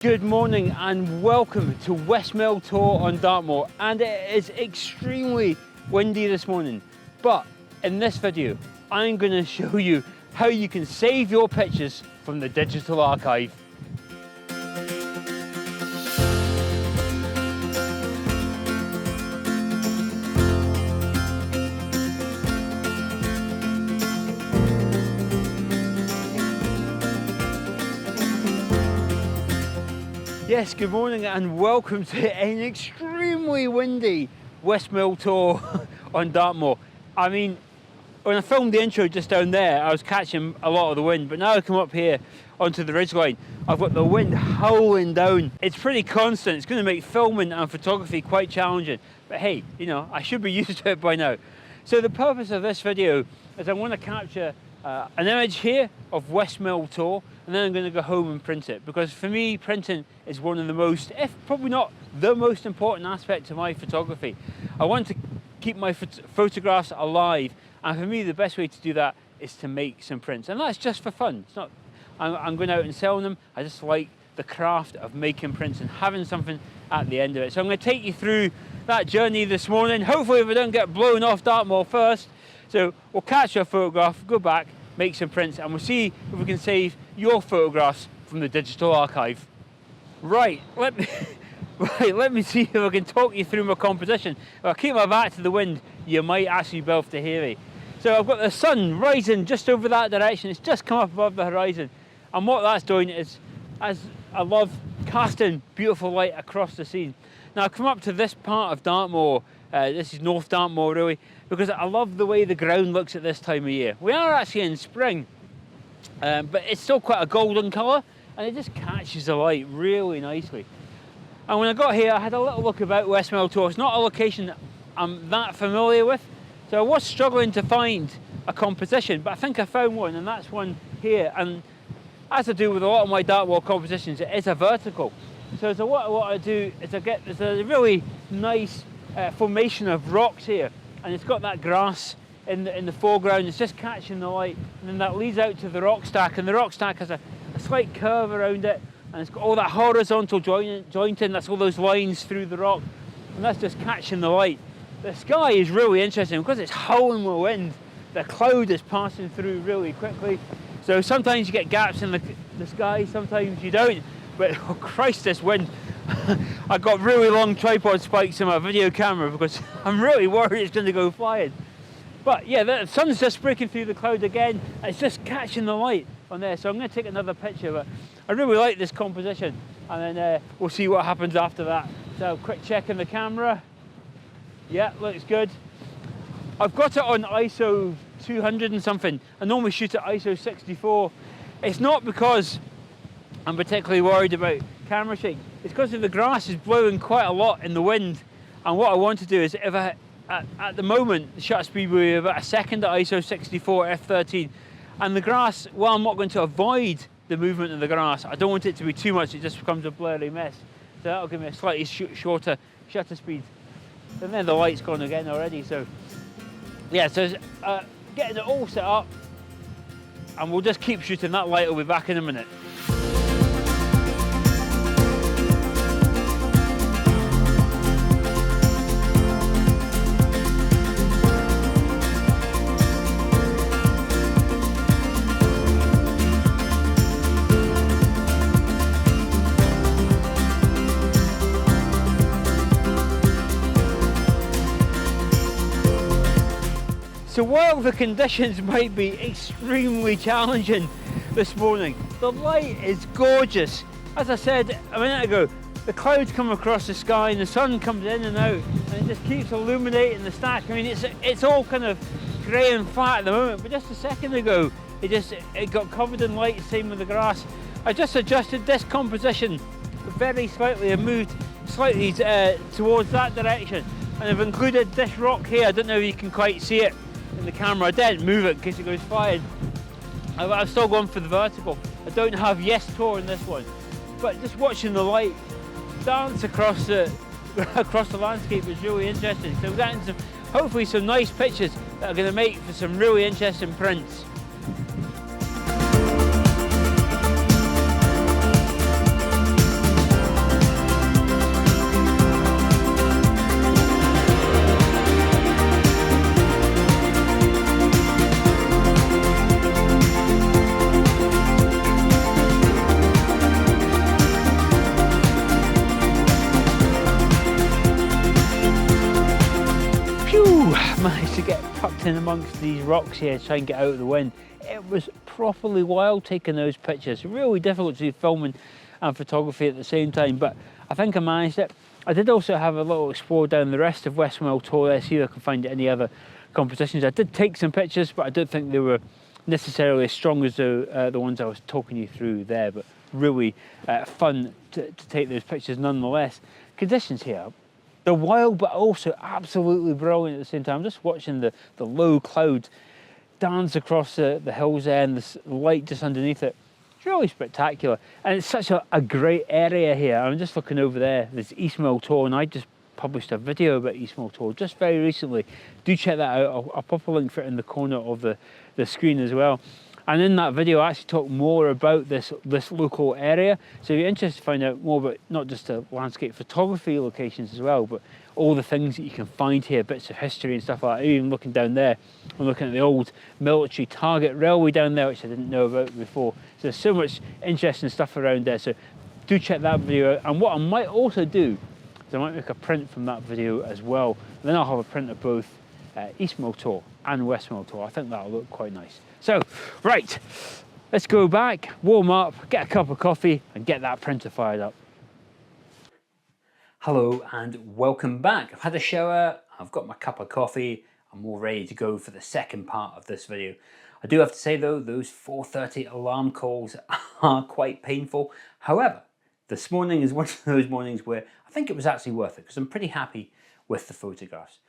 Good morning and welcome to West Mill Tor on Dartmoor, and it is extremely windy this morning, but in this video I'm going to show you how you can save your pictures from the digital archive. Yes, good morning and welcome to an extremely windy West Mill Tor on Dartmoor. I mean, when I filmed the intro just down there, I was catching a lot of the wind, but now I come up here onto the ridgeline, I've got the wind howling down. It's pretty constant. It's going to make filming and photography quite challenging, but hey, you know, I should be used to it by now. So the purpose of this video is I want to capture an image here of West Mill Tor, and then I'm going to go home and print it, because for me printing is one of the most, if probably not the most important aspect to my photography. I want to keep my photographs alive, and for me the best way to do that is to make some prints, and that's just for fun. It's not I'm going out and selling them. I just like the craft of making prints and having something at the end of it. So I'm going to take you through that journey this morning. Hopefully if I don't get blown off Dartmoor first. So we'll catch a photograph, go back, make some prints, and we'll see if we can save your photographs from the digital archive. Right, let me see if I can talk you through my composition. If I keep my back to the wind, you might actually be able to hear me. So I've got the sun rising just over that direction. It's just come up above the horizon. And what that's doing is, as I love casting beautiful light across the scene. Now I've come up to this part of Dartmoor, this is North Dartmoor really, because I love the way the ground looks at this time of year. We are actually in spring, but it's still quite a golden colour, and it just catches the light really nicely. And when I got here, I had a little look about West Mill Tor. It's not a location I'm that familiar with, so I was struggling to find a composition, but I think I found one, and that's one here. And as I do with a lot of my Dartmoor compositions, it is a vertical. So what I do is there's a really nice formation of rocks here, and it's got that grass in the foreground. It's just catching the light, and then that leads out to the rock stack, and the rock stack has a slight curve around it, and it's got all that horizontal jointing. That's all those lines through the rock, and that's just catching the light. The sky is really interesting because it's howling with wind. The cloud is passing through really quickly, so sometimes you get gaps in the sky, sometimes you don't. But oh Christ, this wind. I've got really long tripod spikes in my video camera because I'm really worried it's going to go flying. But yeah, the sun's just breaking through the cloud again. It's just catching the light on there. So I'm going to take another picture, but I really like this composition, and then we'll see what happens after that. So quick check in the camera. Yeah, looks good. I've got it on ISO 200 and something. I normally shoot at ISO 64. It's not because I'm particularly worried about camera shake. It's because the grass is blowing quite a lot in the wind, and what I want to do is, if at the moment the shutter speed will be about a second at ISO 64 f13, and the grass, well, I'm not going to avoid the movement of the grass. I don't want it to be too much, it just becomes a blurry mess. So that'll give me a slightly shorter shutter speed. And then the light's gone again already. So yeah, so getting it all set up, and we'll just keep shooting. That light will be back in a minute. So while the conditions might be extremely challenging this morning, the light is gorgeous. As I said a minute ago, the clouds come across the sky and the sun comes in and out, and it just keeps illuminating the stack. I mean, it's all kind of grey and flat at the moment, but just a second ago, it got covered in light, same with the grass. I just adjusted this composition very slightly and moved slightly towards that direction, and I've included this rock here. I don't know if you can quite see it in the camera. I didn't move it in case it goes flying. I've still gone for the vertical. I don't have Yes Tor in this one, but just watching the light dance across the landscape is really interesting. So we're getting hopefully some nice pictures that are going to make for some really interesting prints. managed to get tucked in amongst these rocks here to try and get out of the wind. It was properly wild taking those pictures. Really difficult to do filming and photography at the same time, but I think I managed it. I did also have a little explore down the rest of West Mill Tor there, see if I can find any other competitions. I did take some pictures, but I don't think they were necessarily as strong as the ones I was talking you through there, but really fun to take those pictures nonetheless. Conditions here, they're wild but also absolutely brilliant at the same time. I'm just watching the low clouds dance across the hills there and the light just underneath it. It's really spectacular, and it's such a great area here. I'm just looking over there, there's East Mill Tor, and I just published a video about East Mill Tor just very recently. Do check that out. I'll pop a link for it in the corner of the screen as well. And in that video, I actually talk more about this local area. So if you're interested to find out more about not just the landscape photography locations as well, but all the things that you can find here, bits of history and stuff like that. Even looking down there, I'm looking at the old military target railway down there, which I didn't know about before. So there's so much interesting stuff around there. So do check that video out. And what I might also do is I might make a print from that video as well. And then I'll have a print of both East Mill Tor and West Mill Tor. I think that'll look quite nice. So, right, let's go back, warm up, get a cup of coffee and get that printer fired up. Hello and welcome back. I've had a shower, I've got my cup of coffee, I'm all ready to go for the second part of this video. I do have to say though, those 4:30 alarm calls are quite painful. However, this morning is one of those mornings where I think it was actually worth it because I'm pretty happy with the photographs.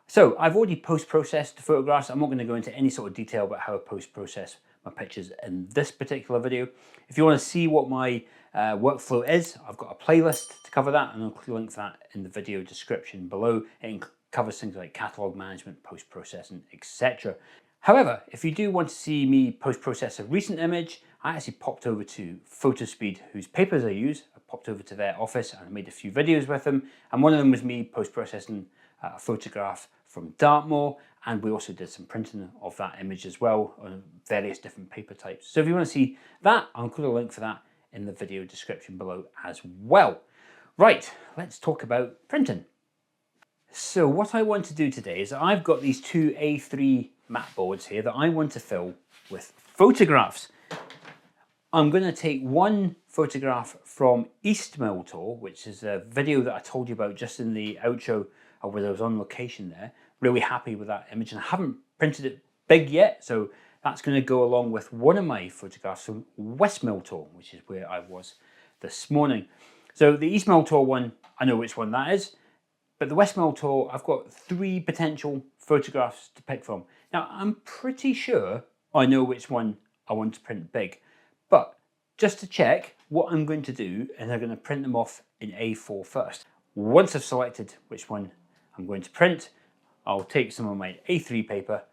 So I've already post-processed the photographs. I'm not going to go into any sort of detail about how I post-process my pictures in this particular video. If you want to see what my workflow is, I've got a playlist to cover that, and I'll link that in the video description below. It covers things like catalog management, post-processing, etc. However, if you do want to see me post-process a recent image, I actually popped over to Fotospeed, whose papers I use. I popped over to their office and I made a few videos with them, and one of them was me post-processing a photograph from Dartmoor, and we also did some printing of that image as well on various different paper types. So if you want to see that, I'll include a link for that in the video description below as well. Right, let's talk about printing. So what I want to do today is I've got these two A3 mat boards here that I want to fill with photographs. I'm going to take one photograph from East Mill Tor, which is a video that I told you about just in the outro where I was on location there. Really happy with that image, and I haven't printed it big yet, so that's going to go along with one of my photographs from West Mill Tor, which is where I was this morning. So the East Mill Tor one, I know which one that is, but the West Mill Tor, I've got 3 potential photographs to pick from. Now, I'm pretty sure I know which one I want to print big, but just to check, what I'm going to do is I'm going to print them off in A4 first. Once I've selected which one I'm going to print, I'll take some of my A3 paper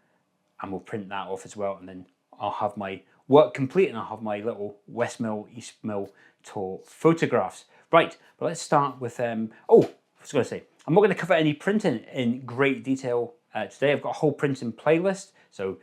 and we'll print that off as well, and then I'll have my work complete and I'll have my little West Mill, East Mill Tor photographs. Right, but let's start with, oh, I was going to say, I'm not going to cover any printing in great detail today. I've got a whole printing playlist, so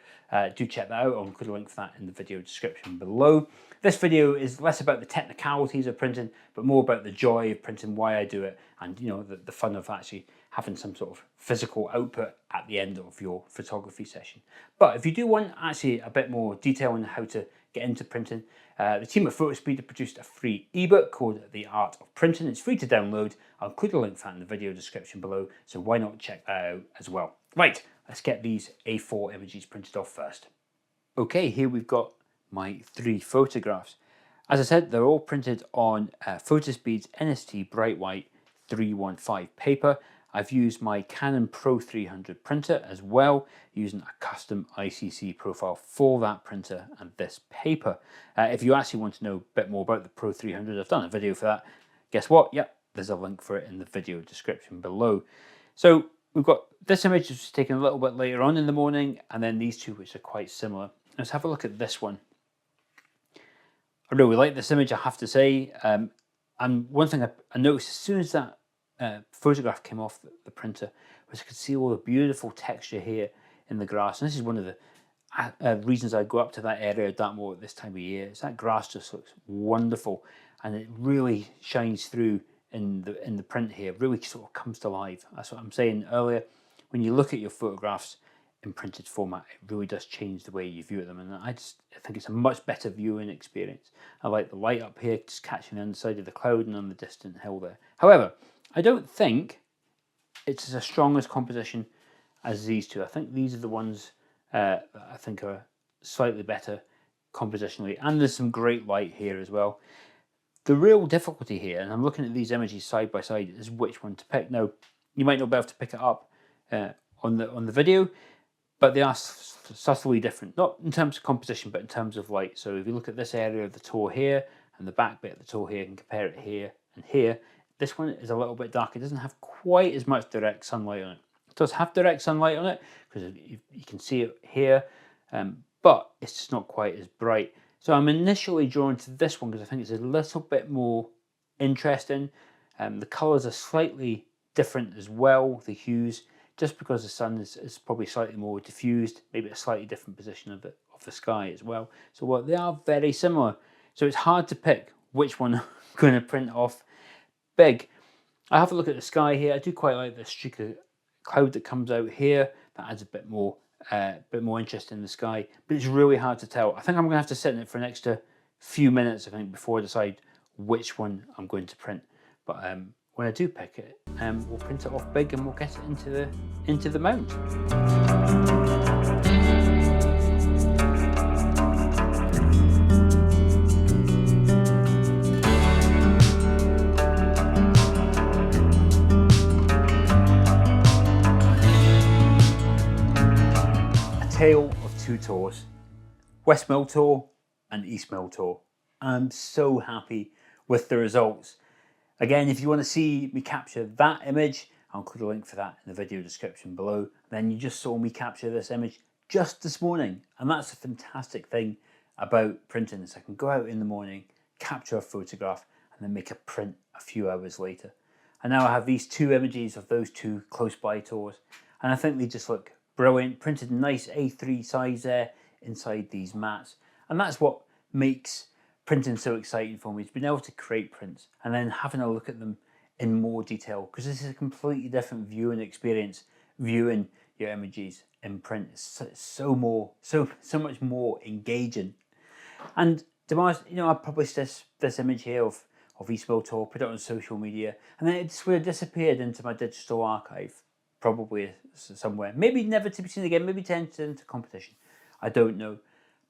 do check that out. I'll include a link for that in the video description below. This video is less about the technicalities of printing, but more about the joy of printing, why I do it, and you know, the fun of actually having some sort of physical output at the end of your photography session. But if you do want actually a bit more detail on how to get into printing, the team at Fotospeed have produced a free ebook called The Art of Printing. It's free to download. I'll include a link for that in the video description below, so why not check that out as well. Right, let's get these A4 images printed off first. Okay, here we've got my 3 photographs. As I said, they're all printed on Fotospeed's NST Bright White 315 paper. I've used my Canon Pro-300 printer as well, using a custom ICC profile for that printer and this paper. If you actually want to know a bit more about the Pro-300, I've done a video for that. Guess what? Yep, there's a link for it in the video description below. So we've got this image, which was taken a little bit later on in the morning, and then these two, which are quite similar. Let's have a look at this one. I really like this image, I have to say. And one thing I noticed as soon as that photograph came off the printer was I could see all the beautiful texture here in the grass. And this is one of the reasons I go up to that area of Dartmoor at this time of year. Is that grass just looks wonderful, and it really shines through in the print here. It really sort of comes to life. That's what I'm saying earlier. when you look at your photographs in printed format, it really does change the way you view them, and I think it's a much better viewing experience. I like the light up here just catching the underside of the cloud and on the distant hill there. However, I don't think it's as strong as composition as these two. I think these are the ones that I think are slightly better compositionally, and there's some great light here as well. The real difficulty here, and I'm looking at these images side by side, is which one to pick. Now, you might not be able to pick it up on the video, but they are subtly different, not in terms of composition, but in terms of light. So if you look at this area of the Tor here, and the back bit of the Tor here, and compare it here and here, this one is a little bit darker. It doesn't have quite as much direct sunlight on it. It does have direct sunlight on it, because you can see it here, but it's just not quite as bright. So I'm initially drawn to this one because I think it's a little bit more interesting. The colours are slightly different as well, the hues, just because the sun is probably slightly more diffused, maybe a slightly different position of the sky as well. So they are very similar. So it's hard to pick which one I'm going to print off big. I have a look at the sky here. I do quite like the streak of cloud that comes out here. That adds a bit more interest in the sky, but it's really hard to tell. I think I'm going to have to sit in it for an extra few minutes, I think, before I decide which one I'm going to print. But when I do pick it, we'll print it off big and we'll get it into the mount. Tale of two tours, West Mill Tor and East Mill Tor. I'm so happy with the results. Again, if you want to see me capture that image, I'll include a link for that in the video description below. Then you just saw me capture this image just this morning, and that's a fantastic thing about printing, is I can go out in the morning, capture a photograph, and then make a print a few hours later. And now I have these two images of those two close by tours, and I think they just look brilliant, printed nice A3 size there inside these mats. And that's what makes printing so exciting for me, is being able to create prints and then having a look at them in more detail, because this is a completely different viewing experience, viewing your images in print. It's so much more engaging. And to be honest, I published this image here of East Mill Tor, put it on social media, and then it just would have disappeared into my digital archive, probably somewhere, maybe never to be seen again, maybe turned into competition, I don't know.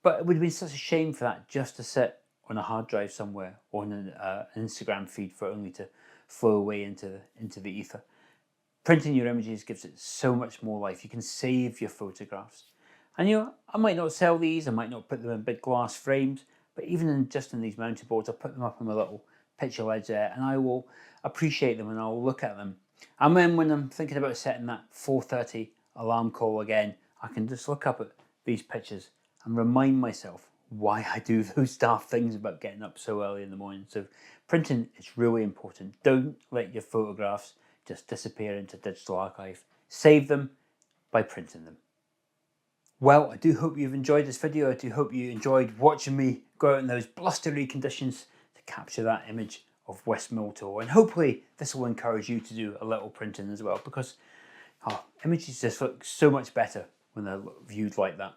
But it would have been such a shame for that just to sit on a hard drive somewhere, or on an Instagram feed, for only to flow away into the ether. Printing your images gives it so much more life. You can save your photographs, and I might not sell these, I might not put them in big glass frames, but even just in these mounting boards, I'll put them up on my little picture ledge there, and I will appreciate them and I'll look at them. And then when I'm thinking about setting that 4:30 alarm call again, I can just look up at these pictures and remind myself why I do those daft things about getting up so early in the morning. So printing is really important. Don't let your photographs just disappear into digital archive. Save them by printing them. Well, I do hope you've enjoyed this video. I do hope you enjoyed watching me go out in those blustery conditions to capture that image of West Mill Tor, and hopefully this will encourage you to do a little printing as well, because images just look so much better when they're viewed like that.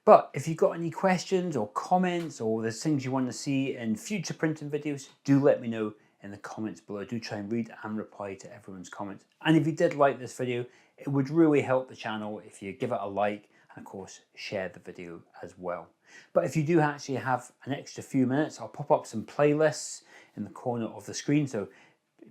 But if you've got any questions or comments, or there's things you want to see in future printing videos, do let me know in the comments below. I do try and read and reply to everyone's comments. And if you did like this video, it would really help the channel if you give it a like, and of course share the video as well. But if you do actually have an extra few minutes, I'll pop up some playlists in the corner of the screen, so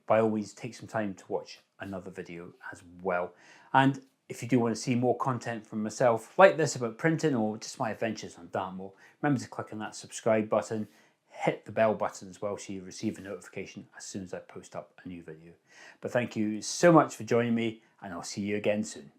by all means take some time to watch another video as well. And if you do want to see more content from myself like this about printing, or just my adventures on Dartmoor, remember to click on that subscribe button, hit the bell button as well, so you receive a notification as soon as I post up a new video. But thank you so much for joining me, and I'll see you again soon.